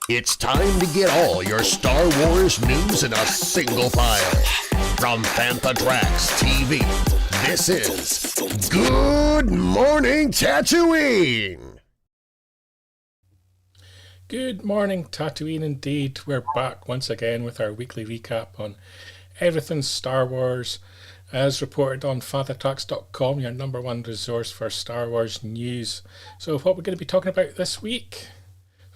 It's time to get all your Star Wars news in a single file. From Fantatrax TV, this is Good Morning Tatooine! Good morning, Tatooine, indeed. We're back once again with our weekly recap on everything Star Wars, as reported on Fantatrax.com, your number one resource for Star Wars news. So what we're going to be talking about this week.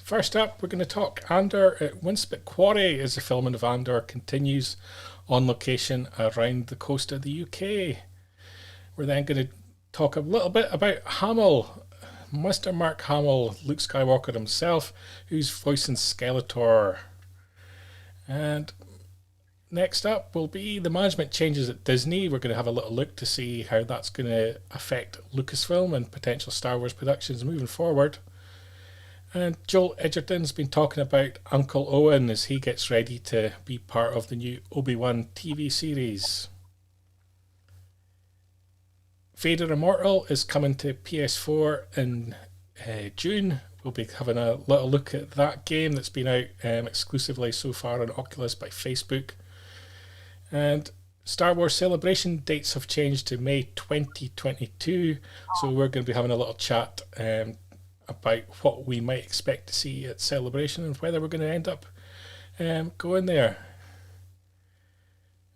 First up, we're going to talk Andor at Winspit Quarry as the filming of Andor continues on location around the coast of the UK. We're then going to talk a little bit about Hamill, Mr. Mark Hamill, Luke Skywalker himself, who's voicing Skeletor. And next up will be the management changes at Disney. We're going to have a little look to see how that's going to affect Lucasfilm and potential Star Wars productions moving forward. And Joel Edgerton's been talking about Uncle Owen as he gets ready to be part of the new Obi-Wan TV series. Vader Immortal is coming to PS4 in June. We'll be having a little look at that game that's been out exclusively so far on Oculus by Facebook. And Star Wars Celebration dates have changed to May 2022, so we're going to be having a little chat about what we might expect to see at Celebration and whether we're going to end up going there.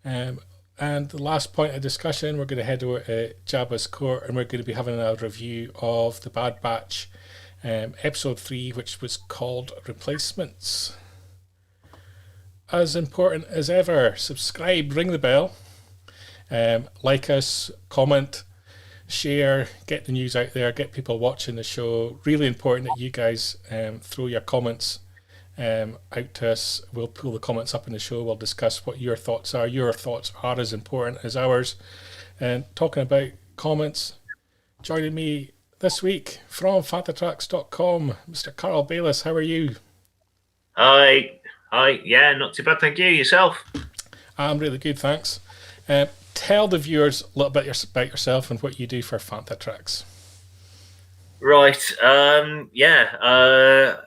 And the last point of discussion, we're going to head over to Jabba's Court and we're going to be having a review of The Bad Batch, episode 3, which was called Replacements. As important as ever, subscribe, ring the bell, like us, comment, share, get the news out there, get people watching the show. Really important that you guys throw your comments out to us. We'll pull the comments up in the show. We'll discuss what your thoughts are. Your thoughts are as important as ours. And talking about comments, joining me this week from Fantatrax.com, Mr. Carl Bayless. How are you? Hi, Hi, yeah, not too bad, thank you. Yourself? I'm really good, thanks. Tell the viewers a little bit about yourself and what you do for Fanta Tracks. Right, yeah.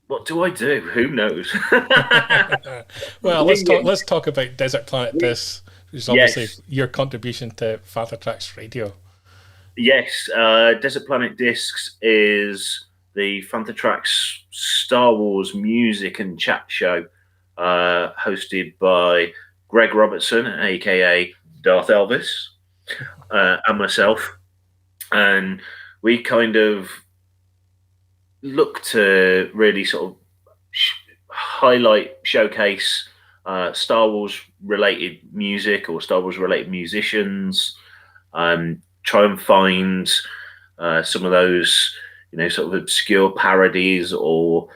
What do I do? Who knows? Well, let's talk about Desert Planet Discs, which is obviously Yes, your contribution to Fanta Tracks Radio. yes. Desert Planet Discs is the Fantatrax Star Wars music and chat show, hosted by Greg Robertson, aka Darth Elvis, and myself. And we kind of look to really sort of showcase Star Wars related music or Star Wars related musicians. Try and find some of those, sort of obscure parodies or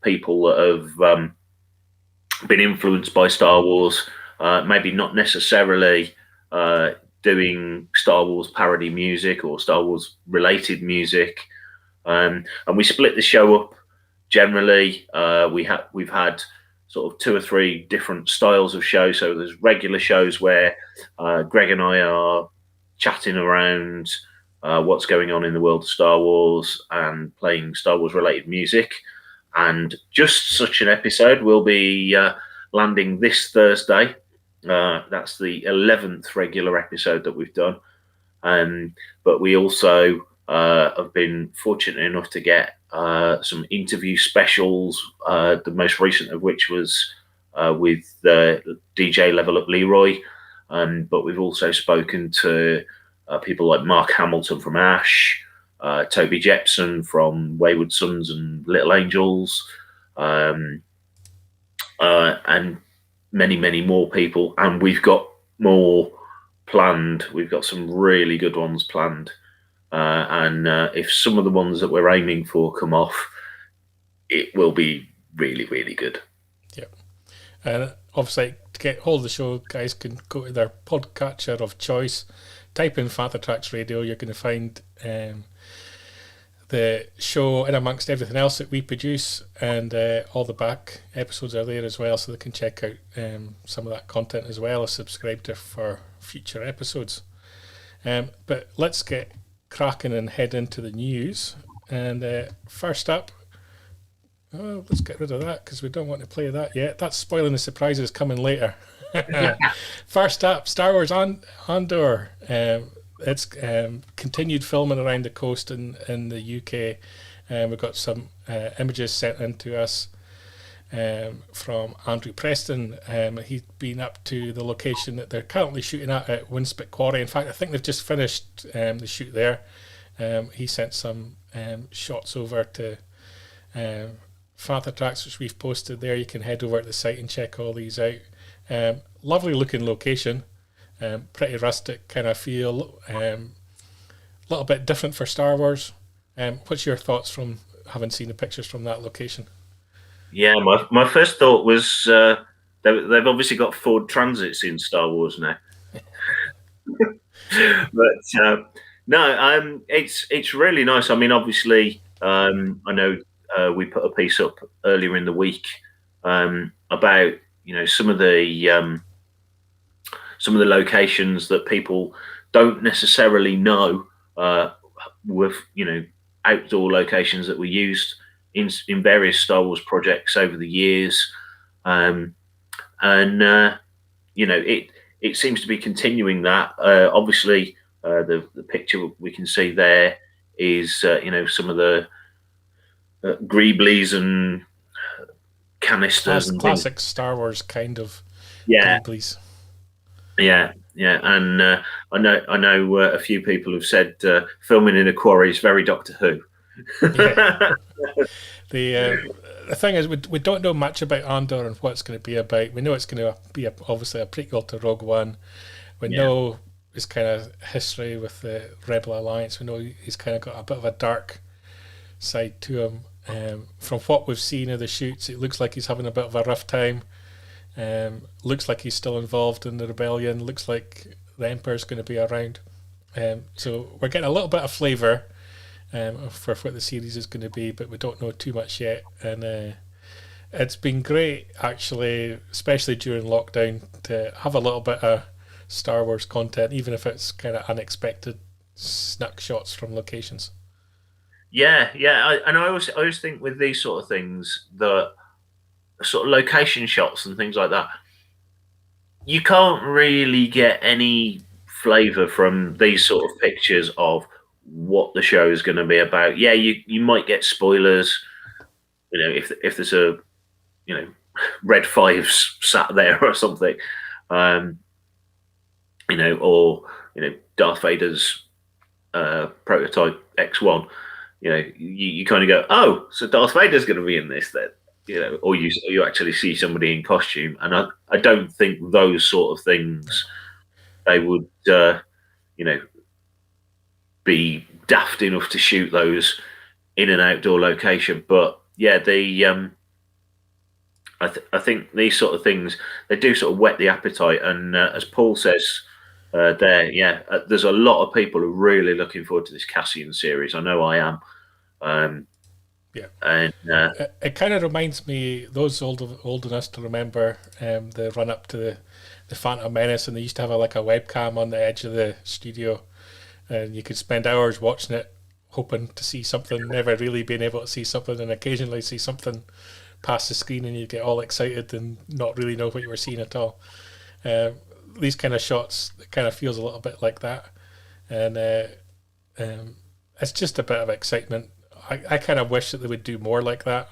people that have been influenced by Star Wars. Maybe not necessarily doing Star Wars parody music or Star Wars related music. And we split the show up. Generally, we've had sort of 2 or 3 different styles of show. So there's regular shows where Greg and I are chatting around what's going on in the world of Star Wars and playing Star Wars related music. And just such an episode will be landing this Thursday. That's the 11th regular episode that we've done. But we also have been fortunate enough to get some interview specials, the most recent of which was with the DJ Level Up Leroy. But we've also spoken to people like Mark Hamill from Ash, Toby Jepson from Wayward Sons and Little Angels, and many, many more people. And we've got more planned. We've got some really good ones planned. And if some of the ones that we're aiming for come off, it will be really, really good. Yep. And obviously, to get hold of the show, guys can go to their podcatcher of choice, type in Fanta Tracks Radio. You're going to find the show in amongst everything else that we produce, and all the back episodes are there as well, so they can check out some of that content as well as subscribe to for future episodes. But let's get cracking and head into the news. And first up, let's get rid of that because we don't want to play that yet. That's spoiling the surprises coming later. First up, Star Wars Andor. It's continued filming around the coast in the UK. We've got some images sent in to us from Andrew Preston. He's been up to the location that they're currently shooting at Winspit Quarry. In fact, I think they've just finished the shoot there. He sent some shots over to Fanta Tracks, which we've posted there. You can head over to the site and check all these out. Lovely looking location. Pretty rustic kind of feel, a little bit different for Star Wars. What's your thoughts from having seen the pictures from that location? Yeah, my first thought was they've obviously got Ford Transits in Star Wars now. But no, it's really nice. I mean, obviously, I know we put a piece up earlier in the week about some of the locations that people don't necessarily know with outdoor locations that were used in various Star Wars projects over the years, and it seems to be continuing that. Obviously, the picture we can see there is some of the greeblies and canisters and classic things. Star Wars kind of greeblies. Yeah, and I know a few people have said filming in a quarry is very Doctor Who. Yeah. The thing is, we don't know much about Andor and what it's going to be about. We know it's going to be obviously a prequel to Rogue One. We know his kind of history with the Rebel Alliance. We know he's kind of got a bit of a dark side to him. From what we've seen of the shoots, it looks like he's having a bit of a rough time. Looks like he's still involved in the rebellion. Looks like the Empire's going to be around. So we're getting a little bit of flavour for what the series is going to be, but we don't know too much yet. And It's been great, actually, especially during lockdown, to have a little bit of Star Wars content, even if it's kind of unexpected snuck shots from locations. Yeah, yeah, and I always think with these sort of things, the sort of location shots and things like that, you can't really get any flavor from these sort of pictures of what the show is going to be about. Yeah, you might get spoilers, if there's a red fives sat there or something, um, or Darth Vader's prototype X1. You kind of go, oh, so Darth Vader's going to be in this then, or you actually see somebody in costume, and I don't think those sort of things they would be daft enough to shoot those in an outdoor location. But yeah, I think these sort of things they do sort of whet the appetite, and as Paul says there's a lot of people who are really looking forward to this Cassian series. I know I am. Um, Yeah. and It kind of reminds me, those old enough to remember the run up to the Phantom Menace, and they used to have like a webcam on the edge of the studio, and you could spend hours watching it, hoping to see something, never really being able to see something, and occasionally see something past the screen, and you get all excited and not really know what you were seeing at all. These kind of shots, it kind of feels a little bit like that, and it's just a bit of excitement. I kind of wish that they would do more like that,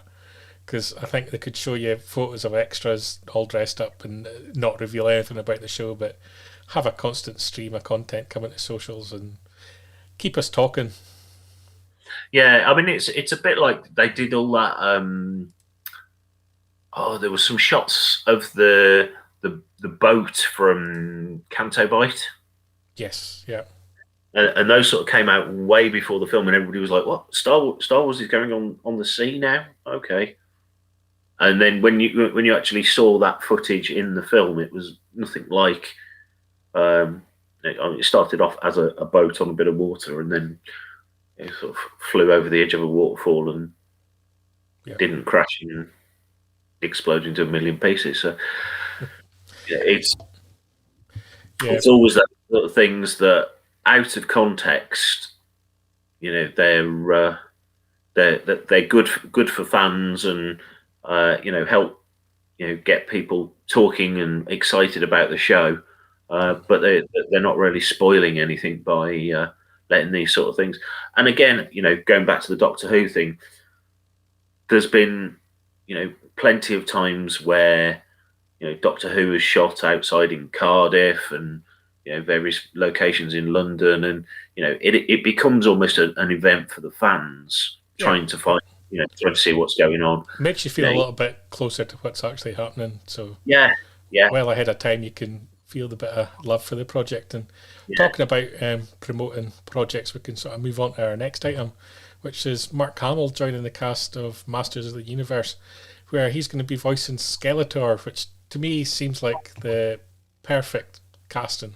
because I think they could show you photos of extras all dressed up and not reveal anything about the show, but have a constant stream of content coming to socials and keep us talking. yeah, I mean it's a bit like they did all that. There was some shots of the boat from Canto Bight. Yes, yeah. And those sort of came out way before the film, and everybody was like, "What? Star Wars is going on the sea now? Okay." And then when you actually saw that footage in the film, it was nothing like. It started off as a boat on a bit of water, and then it sort of flew over the edge of a waterfall and didn't crash and explode into a million pieces. So it's always that sort of things that out of context, they're good for fans, and help get people talking and excited about the show, but they're not really spoiling anything by letting these sort of things. And again, going back to the Doctor Who thing, there's been plenty of times where Doctor Who is shot outside in Cardiff and various locations in London, and it becomes almost an event for the fans trying to find trying to see what's going on. Makes you feel a little bit closer to what's actually happening. So yeah, well ahead of time, you can feel the bit of love for the project. And talking about promoting projects, we can sort of move on to our next item, which is Mark Hamill joining the cast of Masters of the Universe, where he's going to be voicing Skeletor, which to me seems like the perfect casting.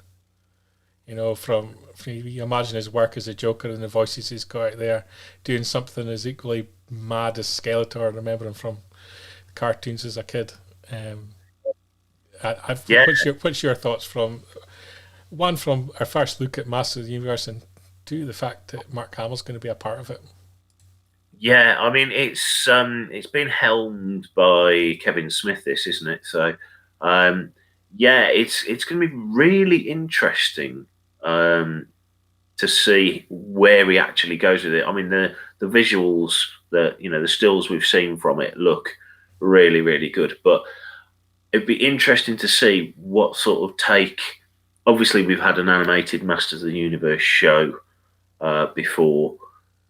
From you imagine his work as a Joker and the voices he's got out there, doing something as equally mad as Skeletor. I remember him from cartoons as a kid. What's your thoughts from our first look at Masters of the Universe, and two, the fact that Mark Hamill's going to be a part of it? Yeah, I mean it's been helmed by Kevin Smith, this, isn't it? So it's going to be really interesting to see where he actually goes with it. I mean the visuals, the stills we've seen from it look really, really good, but it'd be interesting to see what sort of take. Obviously, we've had an animated Masters of the Universe show before,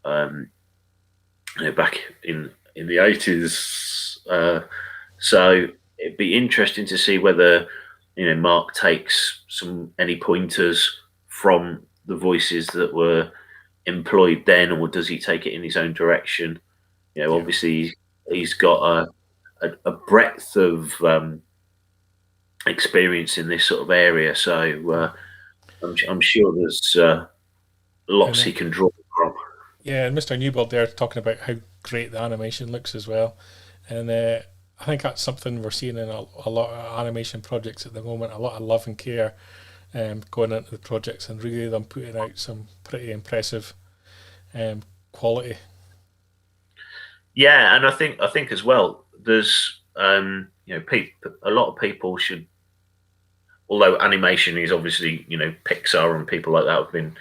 back in the 80s. So it'd be interesting to see whether Mark takes any pointers from the voices that were employed then, or does he take it in his own direction? Obviously he's got a breadth of experience in this sort of area, so I'm sure there's lots he can draw from. Yeah, and Mr. Newbold there talking about how great the animation looks as well, and I think that's something we're seeing in a lot of animation projects at the moment. A lot of love and care going into the projects, and really them putting out some pretty impressive quality. Yeah, and I think as well, there's a lot of people should, although animation is obviously, Pixar and people like that have been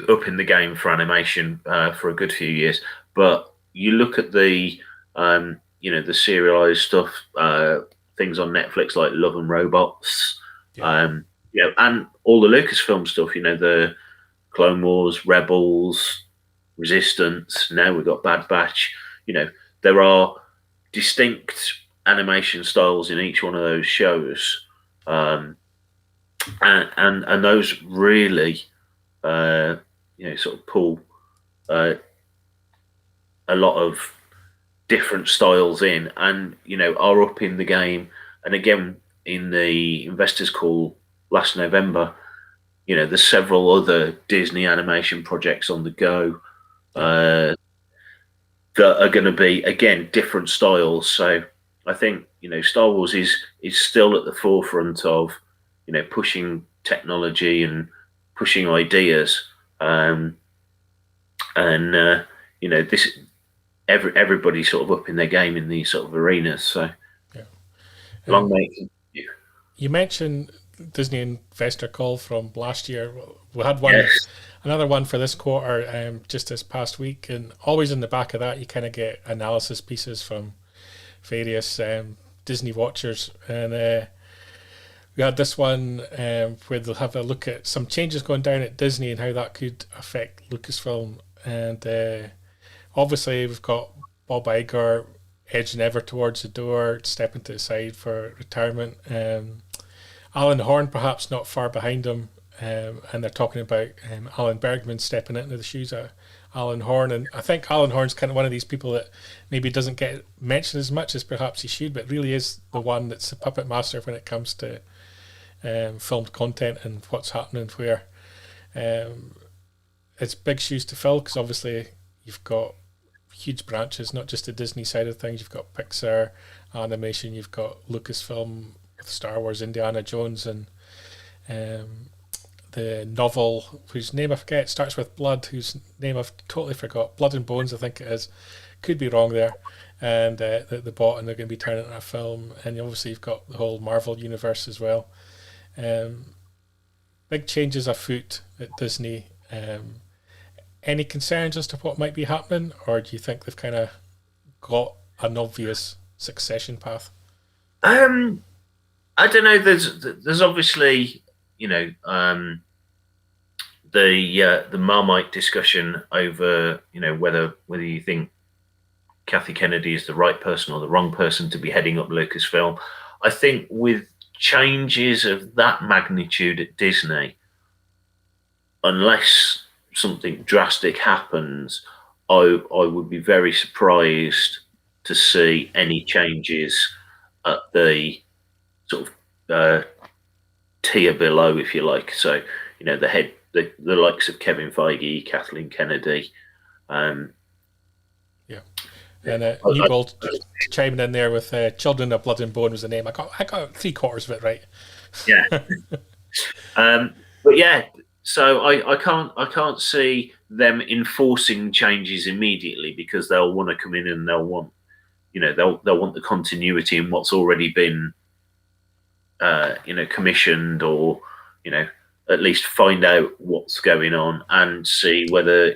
up in the game for animation for a good few years, but you look at the the serialized stuff, things on Netflix like Love and Robots, and all the Lucasfilm stuff, the Clone Wars, Rebels, Resistance. Now we've got Bad Batch. There are distinct animation styles in each one of those shows, and those really, sort of pull a lot of different styles in, and are up in the game. And again, in the investors call last November, there's several other Disney animation projects on the go that are going to be, again, different styles. So I think Star Wars is still at the forefront of pushing technology and pushing ideas, and this everybody's sort of up in their game in these sort of arenas. So long may it continue. You mentioned Disney investor call from last year. We had one, Yes. another one for this quarter, just this past week, and always in the back of that you kind of get analysis pieces from various Disney watchers, and we had this one where they'll have a look at some changes going down at Disney and how that could affect Lucasfilm. And obviously we've got Bob Iger edging ever towards the door, stepping to the side for retirement. Alan Horn perhaps not far behind him, and they're talking about Alan Bergman stepping into the shoes of Alan Horn. And I think Alan Horn's kind of one of these people that maybe doesn't get mentioned as much as perhaps he should, but really is the one that's a puppet master when it comes to filmed content and what's happening where. It's big shoes to fill, because obviously you've got huge branches, not just the Disney side of things. You've got Pixar animation, you've got Lucasfilm with Star Wars, Indiana Jones, and the novel whose name I forget, starts with Blood, whose name I've totally forgot. Blood and Bones, I think it is. Could be wrong there. And the bought, and they're going to be turning it into a film. And obviously you've got the whole Marvel universe as well. Big changes afoot at Disney. Any concerns as to what might be happening, or do you think they've kind of got an obvious succession path? I don't know. There's obviously the Marmite discussion over whether you think Kathy Kennedy is the right person or the wrong person to be heading up Lucasfilm. I think with changes of that magnitude at Disney, unless something drastic happens, I would be very surprised to see any changes at the sort of tier below, if you like. So, the likes of Kevin Feige, Kathleen Kennedy. And Newbold chiming in there with Children of Blood and Bone was the name. I got 3/4 of it right. Yeah. But yeah, so I can't see them enforcing changes immediately, because they'll want to come in and they'll want they'll want the continuity in what's already been commissioned, or at least find out what's going on and see whether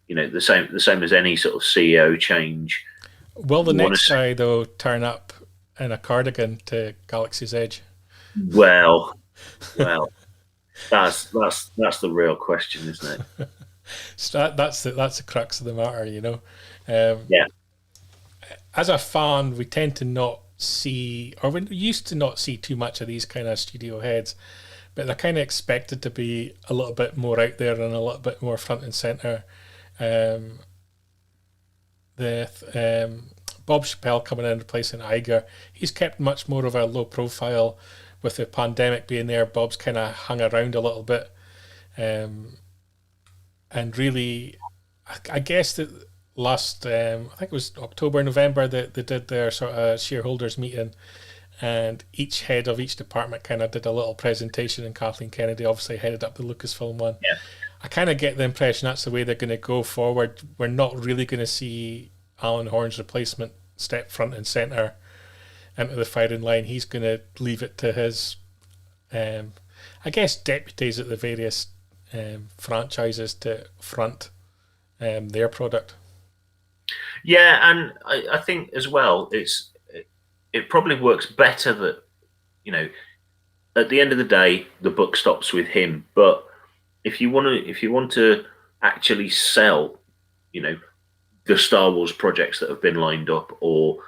the same as any sort of CEO change. Will the next guy though turn up in a cardigan to Galaxy's Edge? Well, that's the real question, isn't it? So that's the crux of the matter, Yeah. As a fan, we tend to not see, or we used to not see too much of these kind of studio heads, but they're kind of expected to be a little bit more out there and a little bit more front and center. Bob Chappelle coming in replacing Iger, he's kept much more of a low profile. With the pandemic being there, Bob's kind of hung around a little bit, and really, I guess that last, I think it was October, November, that they did their sort of shareholders meeting, and each head of each department kind of did a little presentation, and Kathleen Kennedy obviously headed up the Lucasfilm one. Yeah. I kind of get the impression that's the way they're going to go forward. We're not really going to see Alan Horn's replacement step front and centre into the firing line. He's going to leave it to his, I guess, deputies at the various franchises to front their product. Yeah, and I think as well, it probably works better that, you know, at the end of the day, the book stops with him. But if you want to actually sell, you know, the Star Wars projects that have been lined up or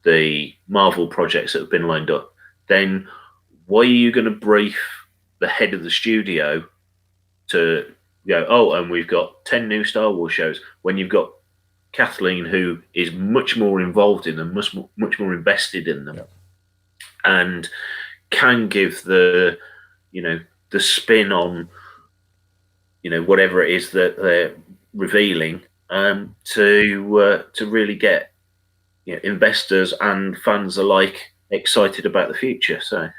the Marvel projects that have been lined up, then why are you going to brief the head of the studio to go, oh, and we've got 10 new Star Wars shows, when you've got Kathleen, who is much more involved in them, much more invested in them, and can give the, you know, the spin on, you know, whatever it is that they're revealing, to really get, you know, investors and fans alike excited about the future. So,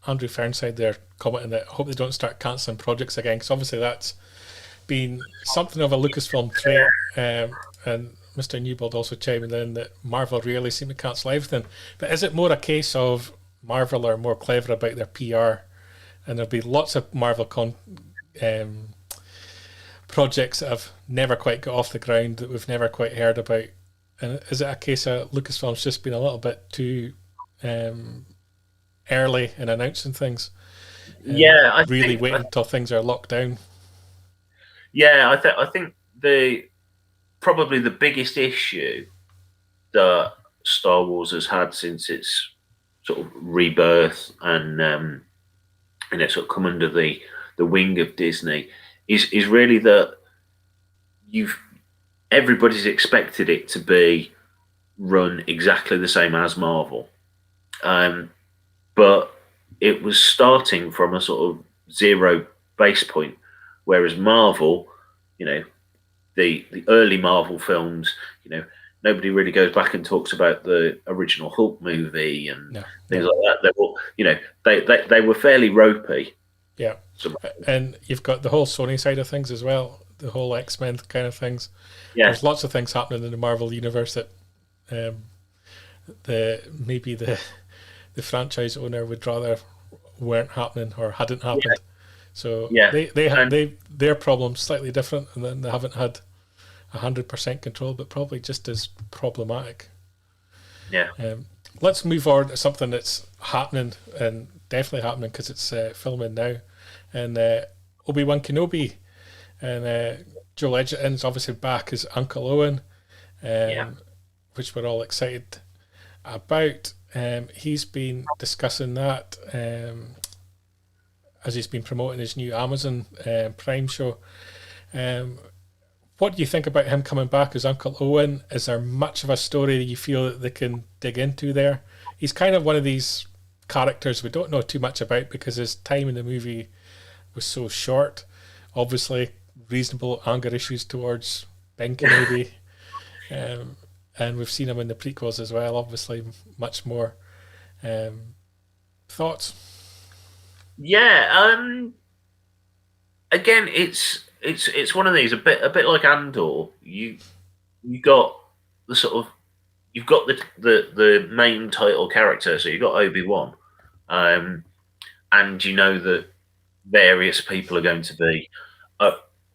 Andrew Fernside there commenting that I hope they don't start cancelling projects again, because obviously that's been something of a Lucasfilm trait. And Mr. Newbold also chiming in that Marvel really seem to cancel everything. But is it more a case of Marvel are more clever about their PR, and there'll be lots of Marvel projects that have never quite got off the ground, that we've never quite heard about? And is it a case of Lucasfilm's just been a little bit too early in announcing things? Yeah, I really think, waiting until things are locked down. Yeah, I think probably the biggest issue that Star Wars has had since its sort of rebirth and it's sort of come under the wing of Disney is really that everybody's expected it to be run exactly the same as Marvel, but it was starting from a sort of zero base point, whereas Marvel, you know, the early Marvel films, you know, nobody really goes back and talks about the original Hulk movie and things like that. They were, you know, they were fairly ropey. Yeah, and you've got the whole Sony side of things as well, the whole X-Men kind of things. Yeah, there's lots of things happening in the Marvel universe that maybe the franchise owner would rather weren't happening or hadn't happened. Yeah. So their problem's slightly different, and then they haven't had 100% control, but probably just as problematic. Yeah. Let's move on to something that's happening, and definitely happening because it's filming now. And Obi-Wan Kenobi, and Joel Edgerton is obviously back as Uncle Owen, which we're all excited about. He's been discussing that as he's been promoting his new Amazon Prime show. What do you think about him coming back as Uncle Owen? Is there much of a story that you feel that they can dig into there? He's kind of one of these characters we don't know too much about because his time in the movie was so short. Obviously, reasonable anger issues towards Ben Kenobi. And we've seen him in the prequels as well, obviously much more. Thoughts? Yeah, again, it's one of these a bit like Andor. You got the sort of, you've got the main title character, so you've got Obi-Wan, and you know that various people are going to be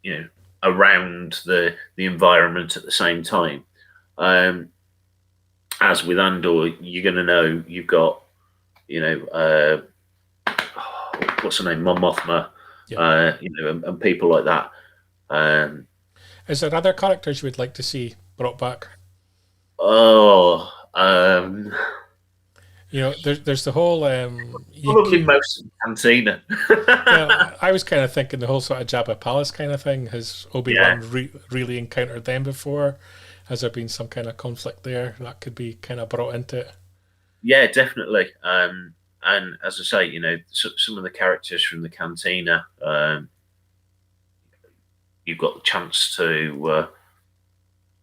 you know, around the environment at the same time. As with Andor, you're going to know you've got, you know, what's her name, Mon Mothma, you know, and people like that. Is there other characters you would like to see brought back? You know, there's the whole probably most of the Cantina. I was kind of thinking the whole sort of Jabba Palace kind of thing. Has Obi-Wan really encountered them before? Has there been some kind of conflict there that could be kind of brought into it? Yeah, definitely. And as I say, you know, some of the characters from the Cantina, you've got the chance to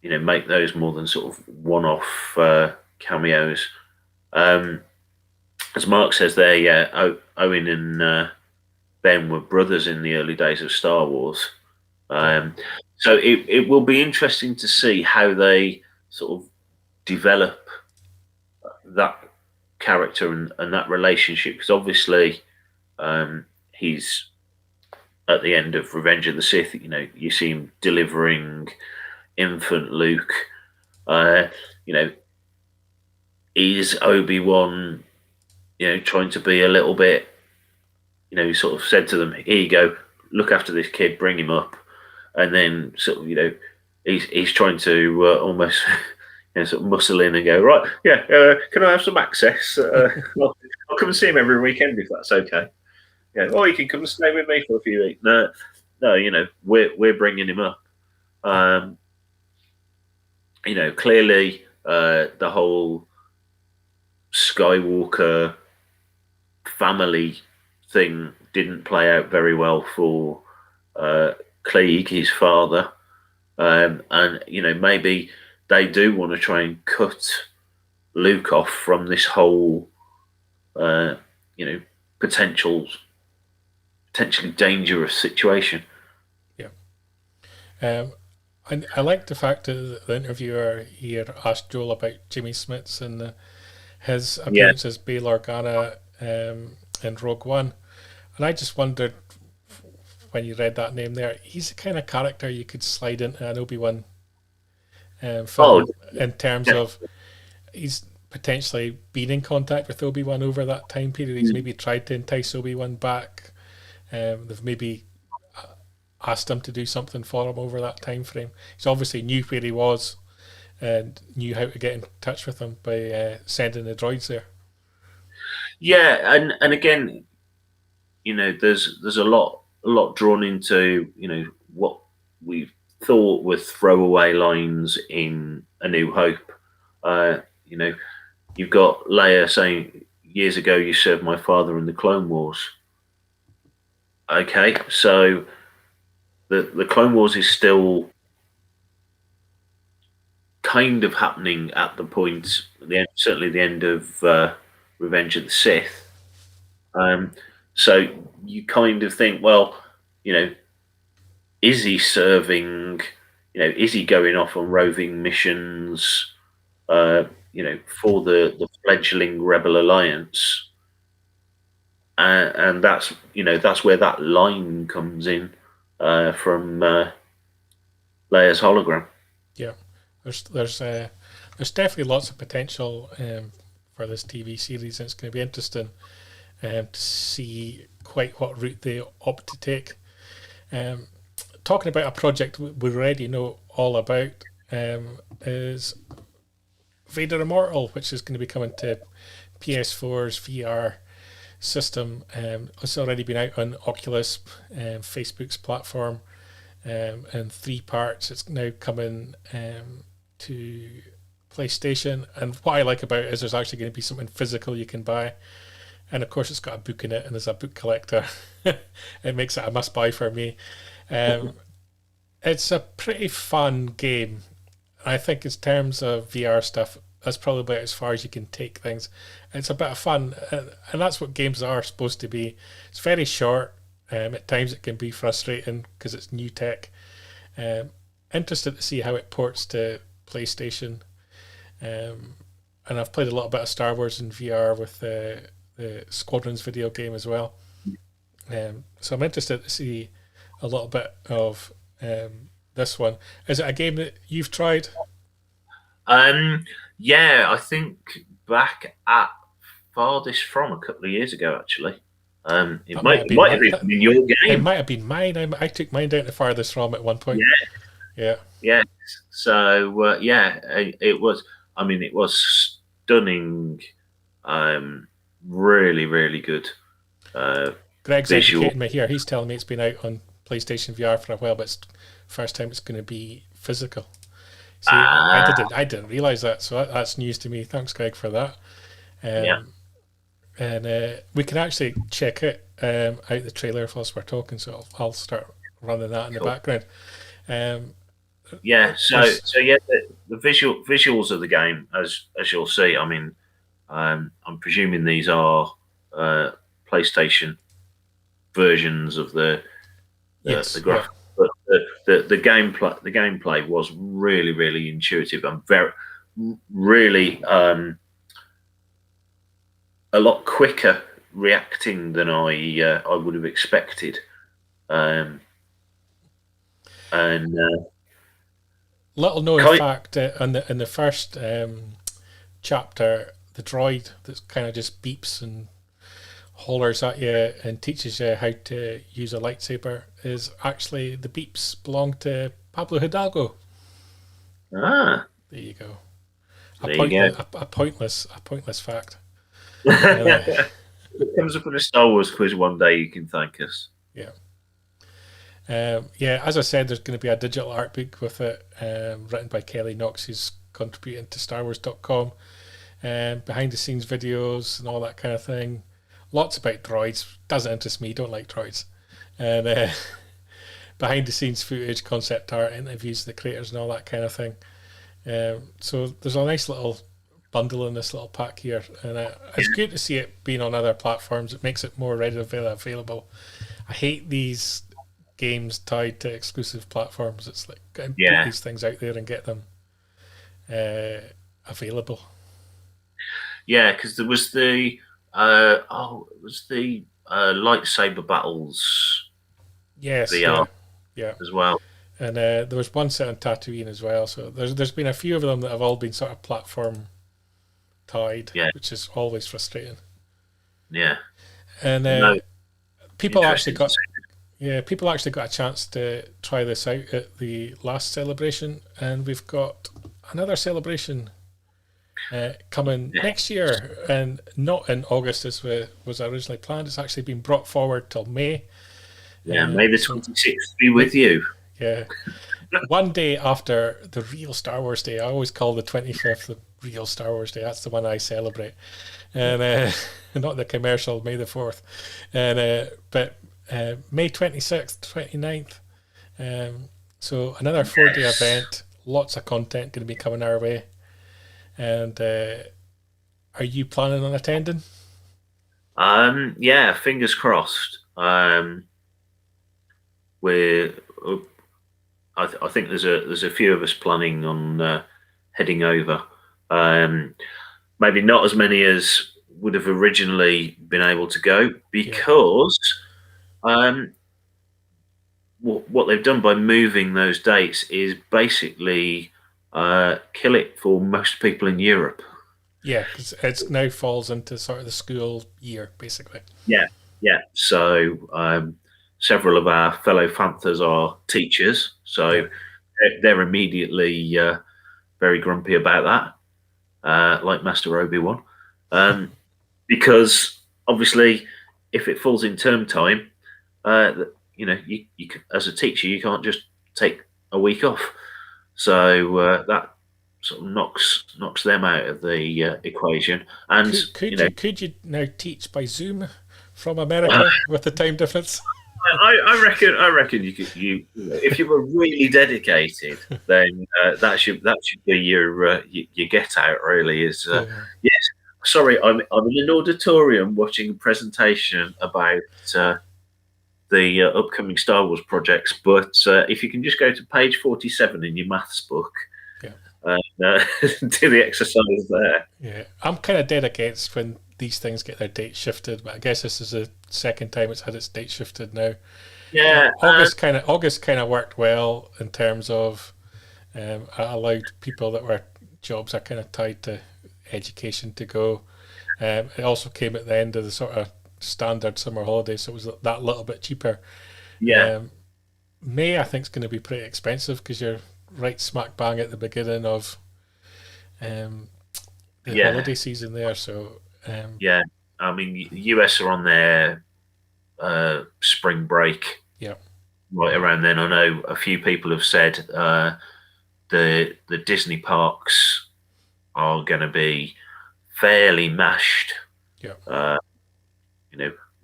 make those more than sort of one-off cameos. As Mark says there, yeah, Owen and Ben were brothers in the early days of Star Wars. So it will be interesting to see how they sort of develop that character and that relationship, because obviously he's at the end of Revenge of the Sith. You see him delivering infant Luke. Is Obi-Wan trying to be a little bit, he sort of said to them, here you go, look after this kid, bring him up, and then sort of he's trying to almost sort of muscle in and go, right, yeah, can I have some access? I'll come and see him every weekend if that's okay. Yeah, or you can come and stay with me for a few weeks. No, we're bringing him up. Clearly the whole Skywalker family thing didn't play out very well for Klieg, his father, and maybe they do want to try and cut Luke off from this whole potentially dangerous situation. Yeah. I like the fact that the interviewer here asked Joel about Jimmy Smits and his appearance as Bail Organa in Rogue One. And I just wondered, when you read that name there, he's the kind of character you could slide into an Obi-Wan film in terms of he's potentially been in contact with Obi-Wan over that time period. He's maybe tried to entice Obi-Wan back. They've maybe asked him to do something for him over that time frame. He's obviously knew where he was and knew how to get in touch with him by sending the droids there. Yeah, and again, there's a lot drawn into what we thought were throwaway lines in A New Hope. You've got Leia saying, "Years ago, you served my father in the Clone Wars." Okay, so the Clone Wars is still kind of happening at the point, certainly the end of Revenge of the Sith. So you kind of think, well, is he serving? Is he going off on roving missions? For the fledgling Rebel Alliance, and that's where that line comes in from Leia's hologram. Yeah, there's definitely lots of potential for this TV series, and it's going to be interesting to see quite what route they opt to take. Talking about a project we already know all about is Vader Immortal, which is going to be coming to PS4's VR system. It's already been out on Oculus, Facebook's platform, in 3 parts. It's now coming to PlayStation, and what I like about it is there's actually going to be something physical you can buy, and of course it's got a book in it, and as a book collector it makes it a must buy for me. It's a pretty fun game. I think in terms of VR stuff, that's probably about as far as you can take things. It's a bit of fun, and that's what games are supposed to be. It's very short. At times it can be frustrating because it's new tech. Interested to see how it ports to PlayStation. And I've played a little bit of Star Wars in VR with the Squadrons video game as well. So I'm interested to see a little bit of this one. Is it a game that you've tried? Yeah, I think back at Farthest From a couple of years ago, actually. It might have even been your game. It might have been mine. I took mine down to Farthest From at one point. Yeah. So it was. I mean, it was stunning. Really, really good. Greg's educating me here. He's telling me it's been out on PlayStation VR for a while, but it's the first time it's going to be physical. See, I didn't realize that, so that's news to me. Thanks, Greg, for that. And we can actually check it out the trailer whilst we're talking, so I'll start running that in the background. Yeah, so yeah, the visuals of the game, as you'll see. I mean, I'm presuming these are PlayStation versions of the Yes, yeah. graphics, but the gameplay was really intuitive and very really a lot quicker reacting than I would have expected. Um, and Little known kind fact, in the first chapter, the droid that kind of just beeps and hollers at you and teaches you how to use a lightsaber is actually the beeps belong to Pablo Hidalgo. ah, There you go. there you go. A pointless fact. If it comes up in a Star Wars quiz one day, you can thank us. Yeah. Yeah, as I said, there's going to be a digital art book with it, written by Kelly Knox, who's contributing to StarWars.com. Behind the scenes videos and all that kind of thing. Lots about droids. Doesn't interest me. Don't like droids. And behind the scenes footage, concept art, interviews with the creators, and all that kind of thing. So there's a nice little bundle in this little pack here, and it's good to see it being on other platforms. It makes it more readily available. I hate these games tied to exclusive platforms. It's like put these things out there and get them available. Yeah, because there was the lightsaber battles. Yes, VR yeah, as well. And there was one set on Tatooine as well. So there's been a few of them that have all been sort of platform tied, which is always frustrating. Yeah, and people actually got a chance to try this out at the last celebration, and we've got another celebration coming next year, and not in August as was originally planned. It's actually been brought forward till May. Yeah, May the 26th be with you. Yeah. One day after the real Star Wars Day. I always call the 25th the real Star Wars Day. That's the one I celebrate. And not the commercial May the 4th. And but May 26th, 29th. So another 4-day event. Lots of content going to be coming our way. And are you planning on attending? Yeah, fingers crossed. I think there's a few of us planning on heading over. Maybe not as many as would have originally been able to go because what they've done by moving those dates is basically kill it for most people in Europe. Yeah, because it now falls into sort of the school year, basically. Yeah. So several of our fellow Fanthas are teachers, so they're immediately very grumpy about that, like Master Obi-Wan, because obviously, if it falls in term time, you as a teacher you can't just take a week off, so that sort of knocks them out of the equation. And could you now teach by Zoom from America with the time difference? I reckon you could. If you were really dedicated, then that should be your get out. Really is yes. Sorry, I'm in an auditorium watching a presentation about the upcoming Star Wars projects. But if you can just go to page 47 in your maths book, do the exercise there. Yeah, I'm kind of dead against when these things get their date shifted, but I guess this is the second time it's had its date shifted now. Yeah, August kind of worked well in terms of it allowed people that were jobs are kind of tied to education to go. It also came at the end of the sort of standard summer holiday, so it was that little bit cheaper. Yeah. May I think is going to be pretty expensive because you're right smack bang at the beginning of the holiday season there. So I mean, the US are on their spring break. Yeah, right around then. I know a few people have said the Disney parks are going to be fairly mashed. Yeah,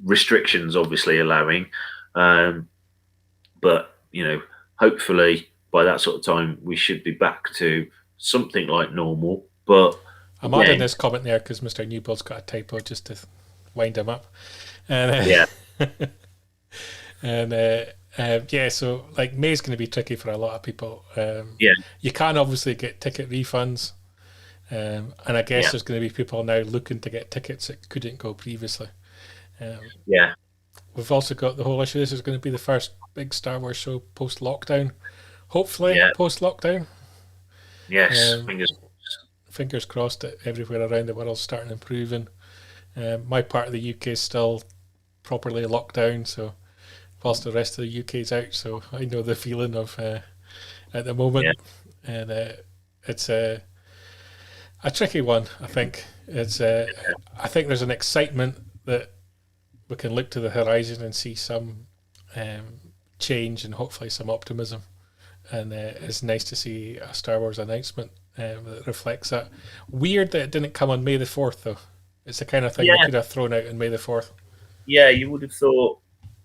restrictions obviously allowing, but hopefully by that sort of time, we should be back to something like normal. But I'm adding this comment there because Mr. Newbold's got a typo just to wind him up. And, yeah, and yeah, so like May's going to be tricky for a lot of people. yeah, You can obviously get ticket refunds. And I guess there's going to be people now looking to get tickets that couldn't go previously. yeah. We've also got the whole issue. This is going to be the first big Star Wars show post-lockdown. Hopefully, post-lockdown. Yes, fingers crossed that everywhere around the world's starting improving. My part of the UK is still properly locked down, so whilst the rest of the UK is out, so I know the feeling of at the moment. And it's a tricky one, I think. It's I think there's an excitement that we can look to the horizon and see some change and hopefully some optimism. And it's nice to see a Star Wars announcement that reflects that. Weird that it didn't come on May the 4th, though. It's the kind of thing they could have thrown out on May the 4th. Yeah, you would have thought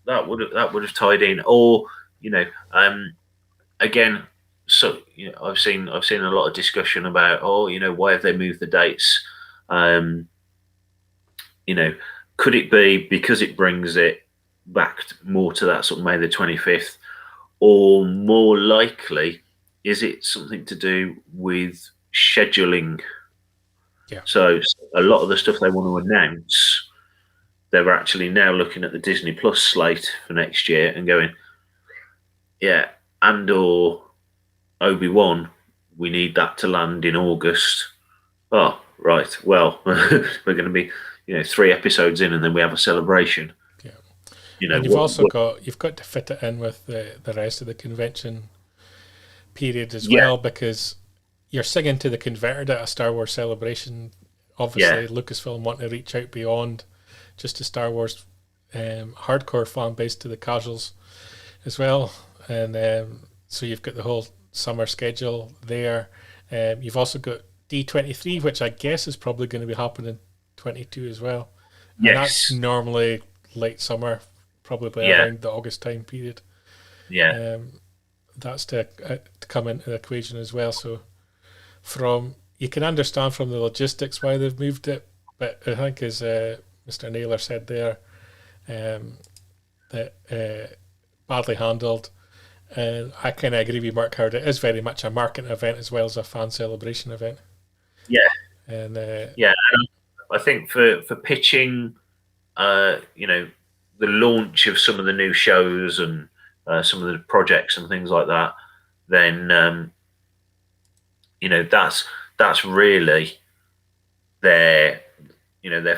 that would have tied in, or again. So I've seen a lot of discussion about why have they moved the dates? Could it be because it brings it back more to that sort of May the 25th, or more likely is it something to do with scheduling? Yeah. So a lot of the stuff they want to announce, they're actually now looking at the Disney Plus slate for next year and going, yeah, Andor, Obi-Wan, we need that to land in August. Oh, right. Well, we're going to be, 3 episodes in, and then we have a celebration. Yeah. And you've got to fit it in with the rest of the convention period as well, because you're singing to the converted at a Star Wars celebration. Obviously, Lucasfilm want to reach out beyond just the Star Wars hardcore fan base to the casuals as well. And so you've got the whole summer schedule there. You've also got D23, which I guess is probably going to be happening 22 as well. And that's normally late summer, probably around the August time period. Yeah. That's to come into the equation as well. So you can understand from the logistics why they've moved it, but I think as Mr. Naylor said there, that badly handled. And I kind of agree with Mark Howard. It is very much a marketing event as well as a fan celebration event. Yeah. And I think for pitching, the launch of some of the new shows and some of the projects and things like that, then that's really their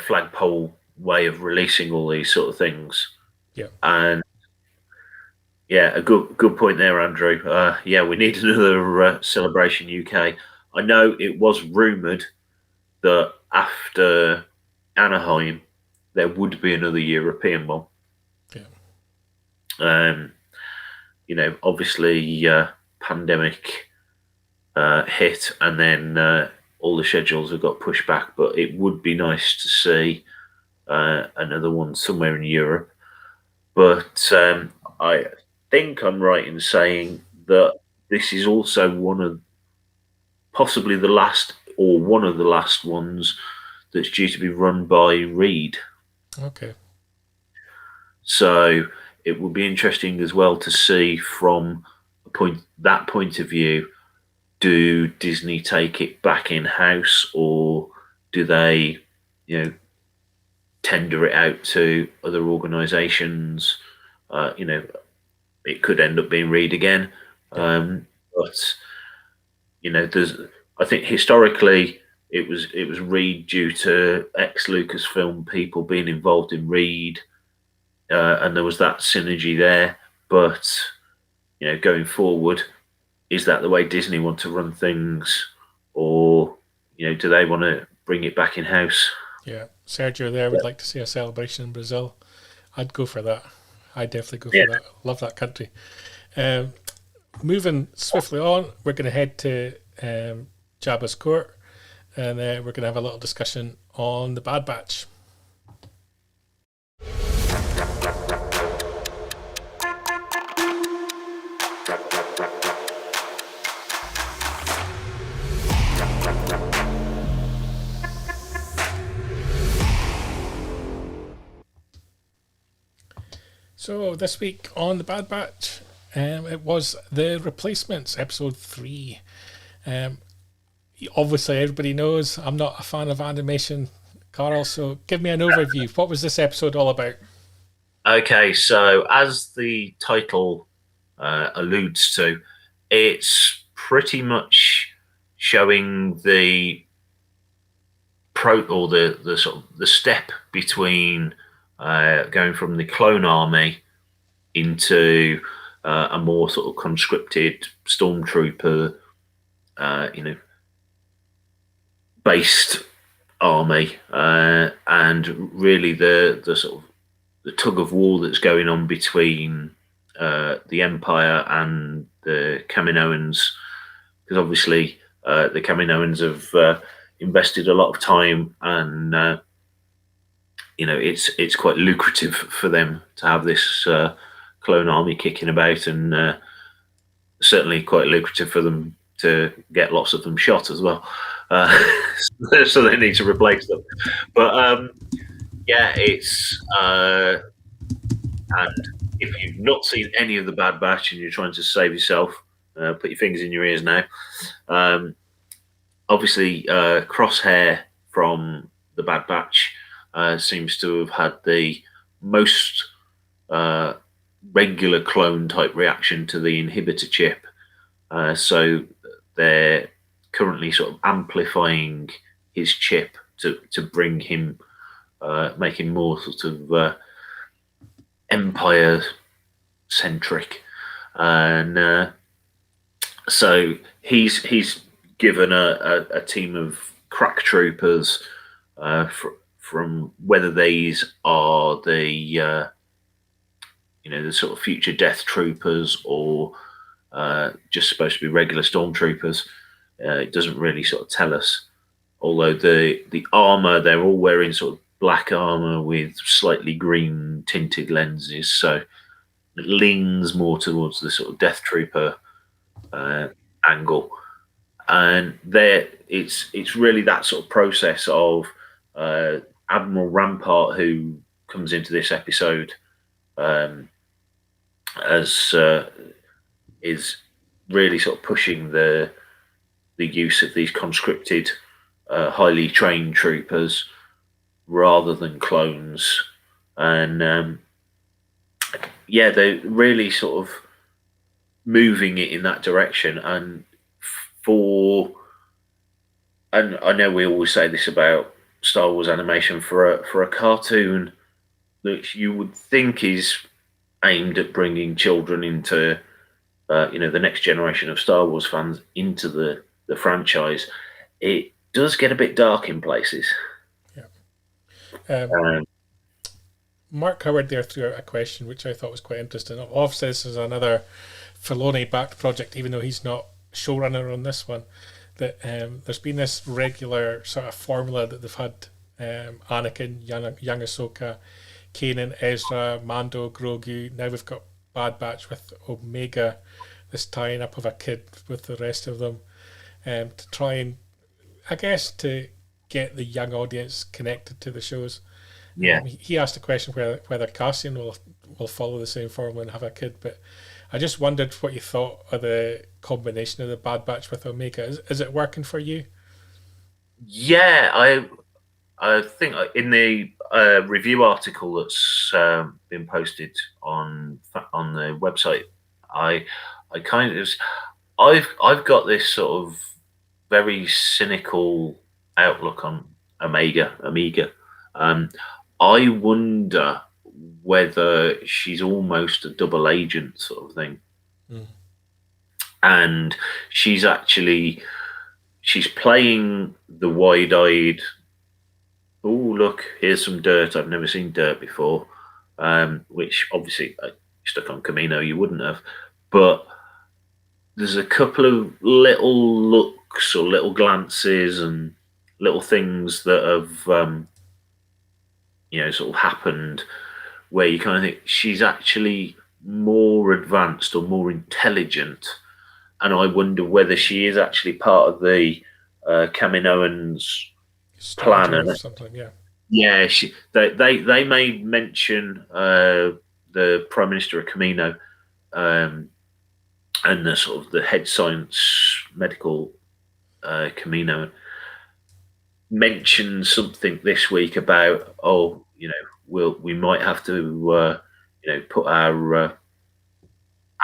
flagpole way of releasing all these sort of things. Yeah. And a good point there, Andrew. We need another Celebration UK. I know it was rumoured that after Anaheim, there would be another European one. Yeah. Obviously, pandemic hit, and then all the schedules have got pushed back. But it would be nice to see another one somewhere in Europe. But I think I'm right in saying that this is also possibly the last, or one of the last ones that's due to be run by Reed. Okay. So it would be interesting as well to see from that point of view, do Disney take it back in-house, or do they, tender it out to other organisations? It could end up being Reed again. But I think historically it was Reed due to ex-Lucasfilm people being involved in Reed, and there was that synergy there. But going forward, is that the way Disney want to run things, or do they want to bring it back in house? Yeah, Sergio there would like to see a celebration in Brazil. I'd go for that. I'd definitely go for that. Love that country. Moving swiftly on, we're going to head to Jabba's court, and we're going to have a little discussion on the Bad Batch. So this week on the Bad Batch, it was The Replacements, episode 3. Um, Obviously, everybody knows I'm not a fan of animation, Carl, so give me an overview. What was this episode all about? Okay, so as the title alludes to, it's pretty much showing the the sort of the step between going from the clone army into a more sort of conscripted stormtrooper, based army, and really the sort of the tug of war that's going on between the Empire and the Kaminoans, because obviously the Kaminoans have invested a lot of time, and it's quite lucrative for them to have this clone army kicking about, and certainly quite lucrative for them to get lots of them shot as well. So they need to replace them. But yeah, it's and if you've not seen any of the Bad Batch and you're trying to save yourself, put your fingers in your ears now. Obviously, Crosshair from the Bad Batch seems to have had the most regular clone type reaction to the inhibitor chip. So they're currently sort of amplifying his chip to bring him, make him more sort of Empire centric, and so he's given a team of crack troopers from whether these are the the sort of future death troopers or just supposed to be regular stormtroopers. It doesn't really sort of tell us. Although the armor, they're all wearing sort of black armor with slightly green tinted lenses, so it leans more towards the sort of death trooper angle. And there, it's really that sort of process of Admiral Rampart, who comes into this episode as is really sort of pushing the use of these conscripted, highly trained troopers rather than clones, and yeah, they're really sort of moving it in that direction. And I know we always say this about Star Wars animation, for a cartoon that you would think is aimed at bringing children into the next generation of Star Wars fans into the franchise, it does get a bit dark in places. Mark Howard there threw out a question which I thought was quite interesting. Obviously, this is another Filoni-backed project, even though he's not showrunner on this one. That there's been this regular sort of formula that they've had: Anakin, young Ahsoka, Kanan, Ezra, Mando, Grogu. Now we've got Bad Batch with Omega. This tying up of a kid with the rest of them, to try and, I guess, to get the young audience connected to the shows. Yeah. He asked a question whether Cassian will follow the same formula and have a kid, but I just wondered what you thought of the combination of the Bad Batch with Omega. Is it working for you? Yeah, I think in the review article that's been posted on the website, I kind of, I've got this sort of very cynical outlook on Omega. I wonder whether she's almost a double agent sort of thing. And she's playing the wide-eyed, oh, look, here's some dirt. I've never seen dirt before, which obviously stuck on Camino you wouldn't have. But there's a couple of little looks or little glances and little things that have sort of happened where you kind of think she's actually more advanced or more intelligent, and I wonder whether she is actually part of the Kaminoans' plan. Or something, yeah. Yeah, they made mention the the Prime Minister of Camino, and the sort of the head science medical Camino mentioned something this week about, we might have to put our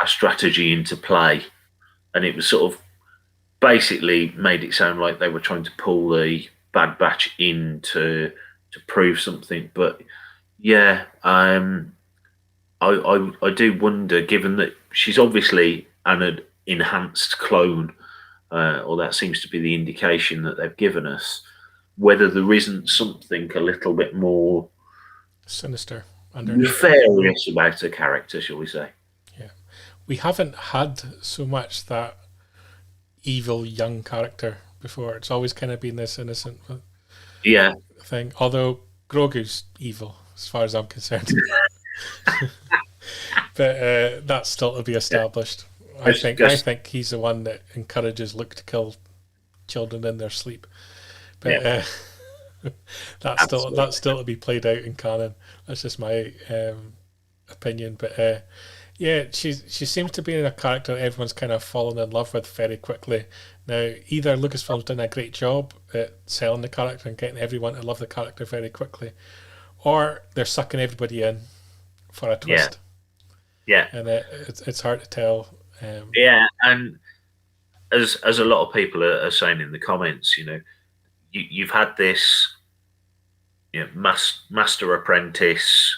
strategy into play, and it was sort of basically made it sound like they were trying to pull the Bad Batch in to prove something. But yeah, I do wonder, given that she's obviously an enhanced clone, or that seems to be the indication that they've given us, whether there isn't something a little bit more sinister, nefarious about her character, shall we say. Yeah. We haven't had so much that evil young character before. It's always kind of been this innocent thing. Although Grogu's evil, as far as I'm concerned. But that's still to be established. I think he's the one that encourages Luke to kill children in their sleep. But that's still to be played out in canon. That's just my opinion. But she seems to be in a character that everyone's kind of fallen in love with very quickly. Now, either Lucasfilm's done a great job at selling the character and getting everyone to love the character very quickly, or they're sucking everybody in for a twist. Yeah. And it's hard to tell. And as a lot of people are saying in the comments, you've had this, master apprentice,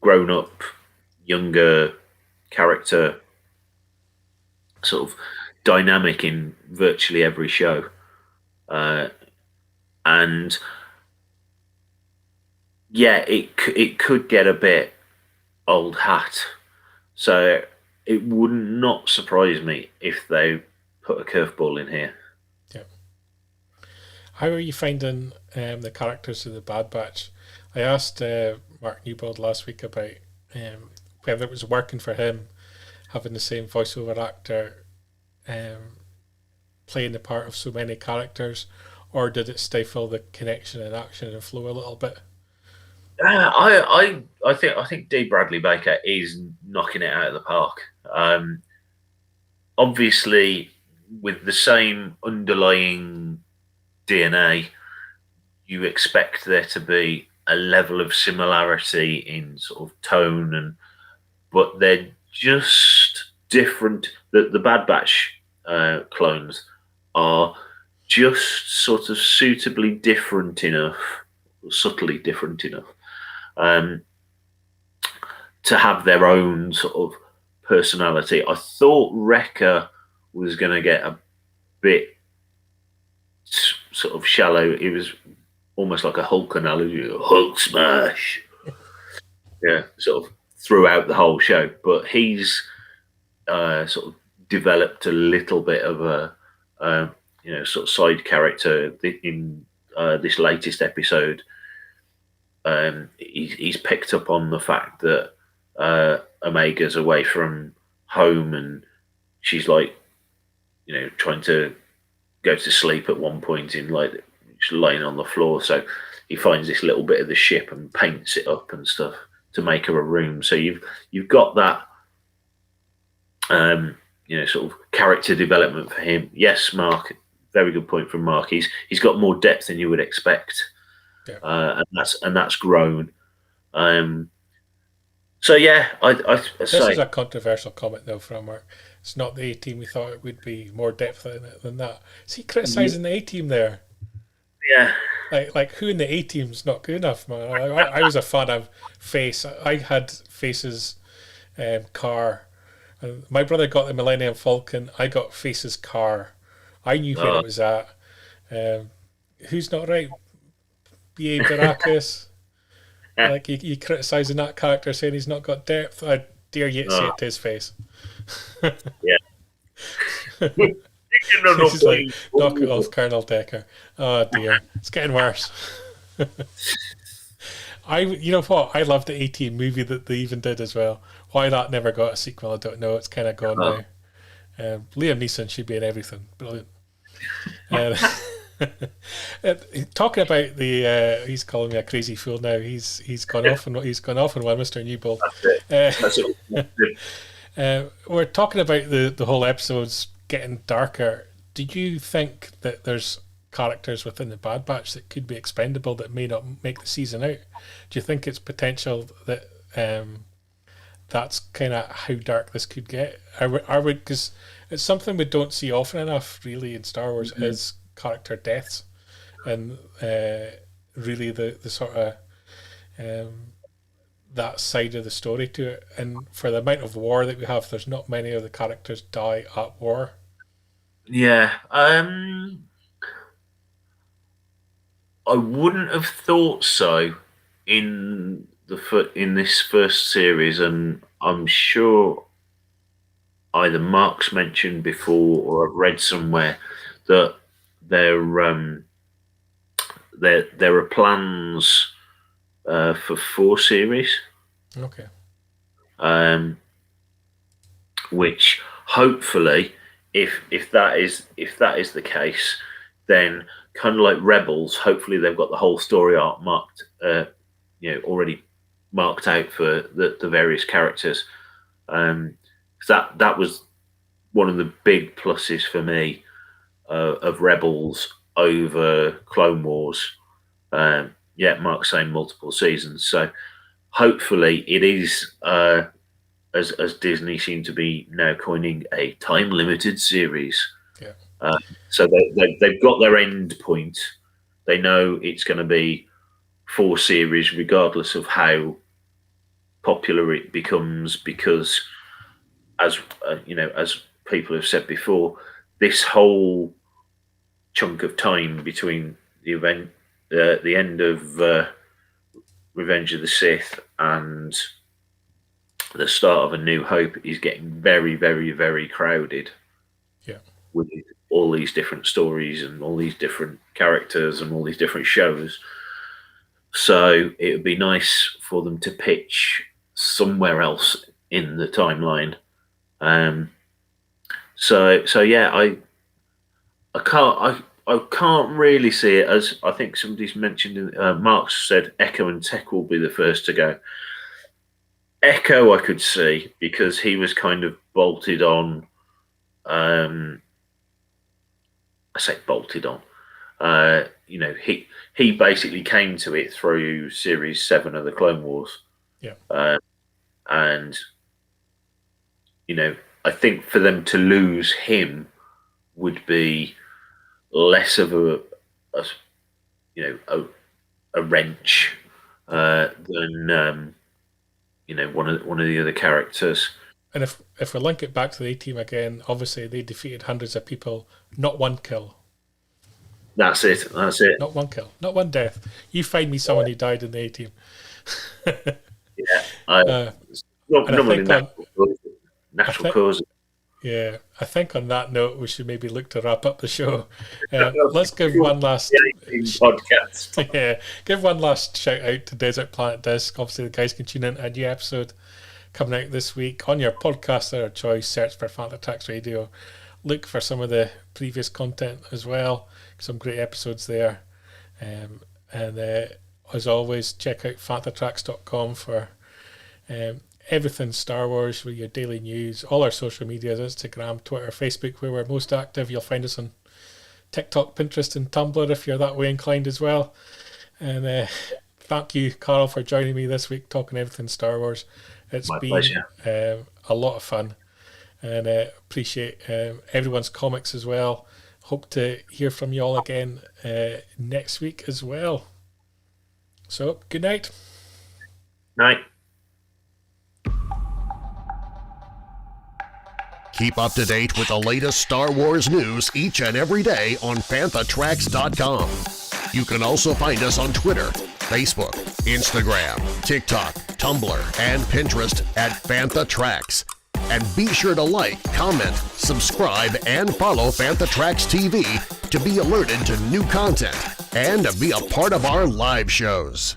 grown up, younger character sort of dynamic in virtually every show, and it could get a bit old hat. So it would not surprise me if they put a curveball in here. Yeah. How are you finding the characters of the Bad Batch? I asked Mark Newbold last week about whether it was working for him having the same voiceover actor playing the part of so many characters, or did it stifle the connection and action and flow a little bit? I think D. Bradley Baker is knocking it out of the park. Obviously, with the same underlying DNA, you expect there to be a level of similarity in sort of tone, but they're just different. The Bad Batch clones are just sort of suitably different enough, subtly different enough, to have their own sort of personality. I thought Wrecker was going to get a bit sort of shallow. It was almost like a Hulk analogy, Hulk smash. Yeah, sort of throughout the whole show. But he's sort of developed a little bit of a sort of side character in this latest episode. He's picked up on the fact that Omega's away from home, and she's like, trying to go to sleep at one point in like she's laying on the floor. So he finds this little bit of the ship and paints it up and stuff to make her a room. So you've got that sort of character development for him. Yes, Mark, very good point from Mark. He's got more depth than you would expect. Yeah. And that's grown. So yeah, this is a controversial comment though from Mark. It's not the A-Team we thought it would be. More depth in it than that. Is he criticising the A-Team there? Yeah. Like who in the A-Team's not good enough, man? I was a fan of Face. I had Face's car. And my brother got the Millennium Falcon. I got Face's car. I knew where it was at. Who's not right? B.A. Baracus. Like you criticising that character, saying he's not got depth. I dare you to say it to his face. Yeah. He's like, knock it off, Colonel Decker. Oh dear, it's getting worse. You know what? I love the A-Team movie that they even did as well. Why that never got a sequel, I don't know. It's kind of gone now. Liam Neeson should be in everything. Brilliant. Talking about the, he's calling me a crazy fool now. He's gone off and one, Mr. Newbold. That's it. We're talking about the whole episodes getting darker. Do you think that there's characters within the Bad Batch that could be expendable that may not make the season out? Do you think it's potential that that's kind of how dark this could get? Are we, because it's something we don't see often enough, really, in Star Wars, is character deaths, and really the sort of that side of the story to it. And for the amount of war that we have, there's not many of the characters die at war. Yeah. I wouldn't have thought so in this first series, and I'm sure either Mark's mentioned before or I've read somewhere that there are plans for 4 series. Okay. Which hopefully, if that is the case, then kind of like Rebels, hopefully they've got the whole story arc marked, already marked out for the various characters. That was one of the big pluses for me of Rebels over Clone Wars. Mark's saying multiple seasons, so hopefully it is as Disney seem to be now coining, a time-limited series. Yeah. So they've got their end point. They know it's going to be 4 series, regardless of how popular it becomes, because as people have said before, this whole chunk of time between the end of Revenge of the Sith and the start of A New Hope is getting very, very, very crowded. Yeah. With all these different stories and all these different characters and all these different shows. So it would be nice for them to pitch somewhere else in the timeline. I can't really see it, as I think somebody's mentioned. Mark said Echo and Tech will be the first to go. Echo I could see, because he was kind of bolted on. I say bolted on. He basically came to it through Series 7 of the Clone Wars. Yeah. And I think for them to lose him would be less of a wrench than one of the other characters. And if we link it back to the A-Team again, obviously they defeated hundreds of people, not one kill. That's it. Not one kill, not one death. You find me someone who died in the A-Team. Yeah. Natural cause. Yeah, I think on that note, we should maybe look to wrap up the show. Let's give one last podcast. Yeah, give one last shout out to Desert Planet Disc. Obviously, the guys can tune in to a new episode coming out this week on your podcaster of choice. Search for Phantom Tracks Radio. Look for some of the previous content as well. Some great episodes there. And as always, check out phantomtracks.com for everything Star Wars with your daily news. All our social medias, Instagram, Twitter, Facebook, where we're most active. You'll find us on TikTok, Pinterest and Tumblr if you're that way inclined as well. And thank you, Carl, for joining me this week talking everything Star Wars. It's My been pleasure. A lot of fun, and appreciate everyone's comics as well. Hope to hear from you all again next week as well. So, good night. Night. Keep up to date with the latest Star Wars news each and every day on panthatracks.com. You can also find us on Twitter, Facebook, Instagram, TikTok, Tumblr, and Pinterest at Panthatracks. And be sure to like, comment, subscribe, and follow Panthatracks TV to be alerted to new content and to be a part of our live shows.